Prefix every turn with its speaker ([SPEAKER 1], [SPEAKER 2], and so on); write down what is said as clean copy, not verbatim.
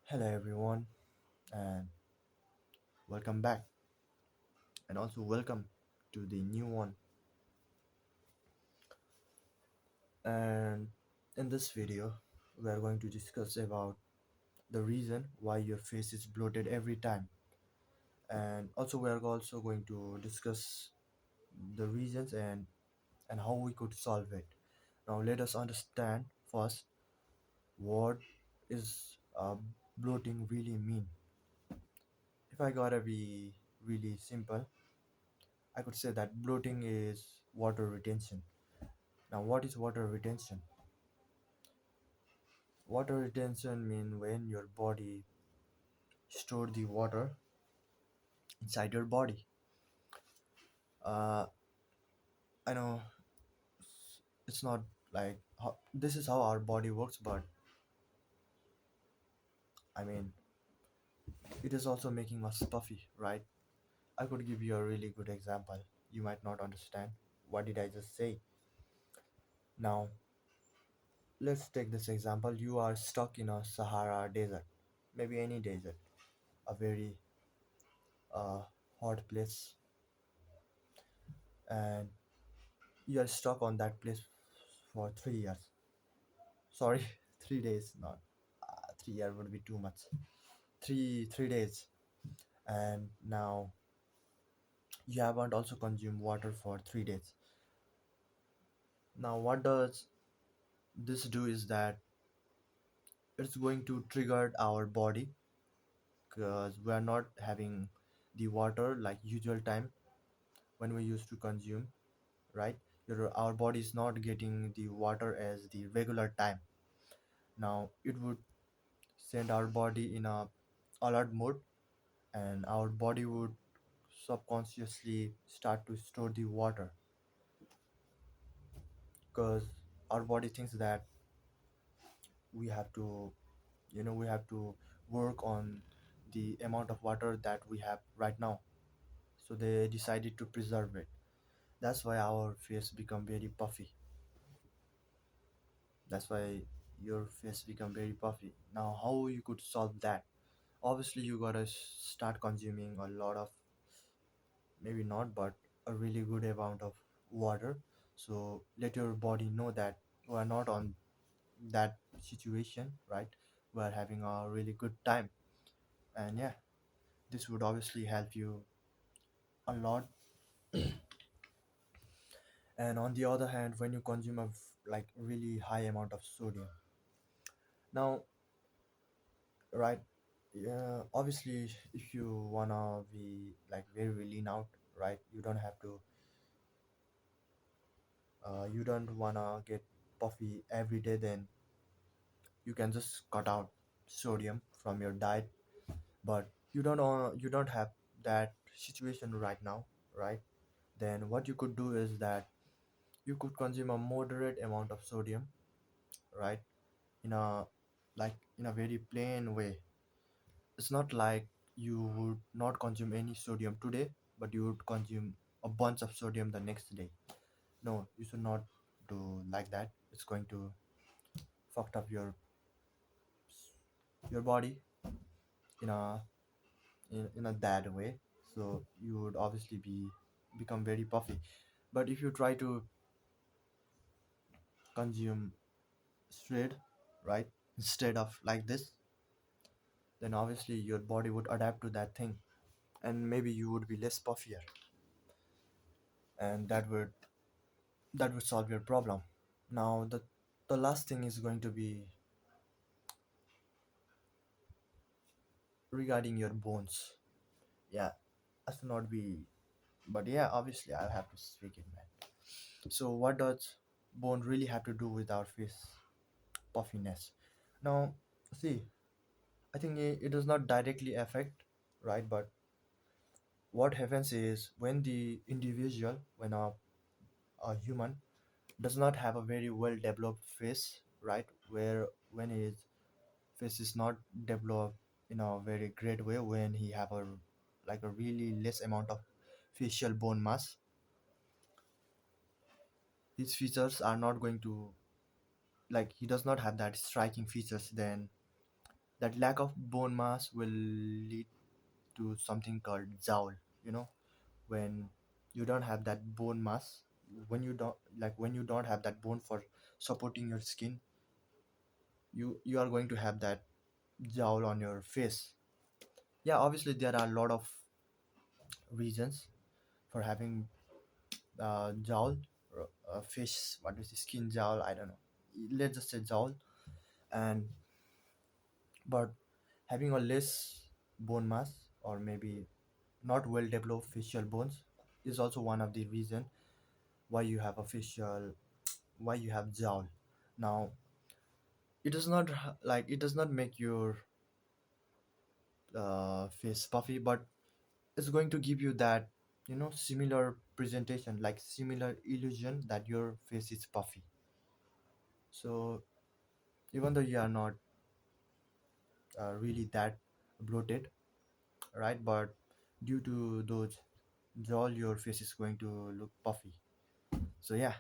[SPEAKER 1] Hello, everyone, and welcome back, and also welcome to the new one. And in this video, we are going to discuss about the reason why your face is bloated every time, and also we are also going to discuss the reasons and how we could solve it. Now, let us understand first what is bloating really mean. If I gotta be really simple, I could say that bloating is water retention. Now, what is water retention? Water retention means when your body store the water inside your body. Uh, I know it's not like this is how our body works, but I mean it is also making us puffy, right? I could give you a really good example. You might not understand. What did I just say? Now, let's take this example. You are stuck in a Sahara desert, maybe any desert, a very uh, hot place, and you are stuck on that place for 3 years. Sorry, 3 days, not 3 year would be too much. Three days, and now you haven't also consumed water for 3 days. Now, what does this do is that it's going to trigger our body because we are not having the water like usual time when we used to consume, right? Our body is not getting the water as the regular time. Now it would send our body in a alert mode, and our body would subconsciously start to store the water because our body thinks that we have to we have to work on the amount of water that we have right now, so they decided to preserve it. That's why our face become very puffy. That's why your face become very puffy. Now how you could solve that? Obviously you gotta start consuming a lot of, maybe not, but a really good amount of water. So let your body know that we are not on that situation, right? We are having a really good time, and yeah, this would obviously help you a lot. And on the other hand, when you consume like really high amount of sodium, now, right, yeah, obviously if you wanna be like very lean out, right, you don't wanna get puffy every day, then you can just cut out sodium from your diet. But you don't have that situation right now, right? Then what you could do is that you could consume a moderate amount of sodium, right? In a in a very plain way. It's not like you would not consume any sodium today, but you would consume a bunch of sodium the next day. No, you should not do like that. It's going to fuck up your body in a bad way. So you would obviously become very puffy. But if you try to consume straight, right, instead of like this, then obviously your body would adapt to that thing, and maybe you would be less puffier, and that would solve your problem. Now the last thing is going to be regarding your bones. Yeah, I should not be, but yeah, obviously I'll have to speak it, man. So what does bone really have to do with our face puffiness? Now, see, I think it does not directly affect, right? But what happens is when the individual, when a human does not have a very well developed face, right? Where when his face is not developed in a very great way, when he have a like a really less amount of facial bone mass, his features are not going to, like, he does not have that striking features, then That lack of bone mass will lead to something called jowl. You know, when you don't have that bone mass, when you don't have that bone for supporting your skin, you are going to have that jowl on your face. Yeah, obviously there are a lot of reasons for having jowl, fish, what is the skin jowl, I don't know, let's just say jowl. And but having a less bone mass, or maybe not well developed facial bones, is also one of the reason why you have a facial, why you have jowl. Now, it does not it does not make your face puffy, but it's going to give you that, similar presentation, like similar illusion that your face is puffy. So even though you are not really that bloated, right, but due to those jaw, your face is going to look puffy. So yeah.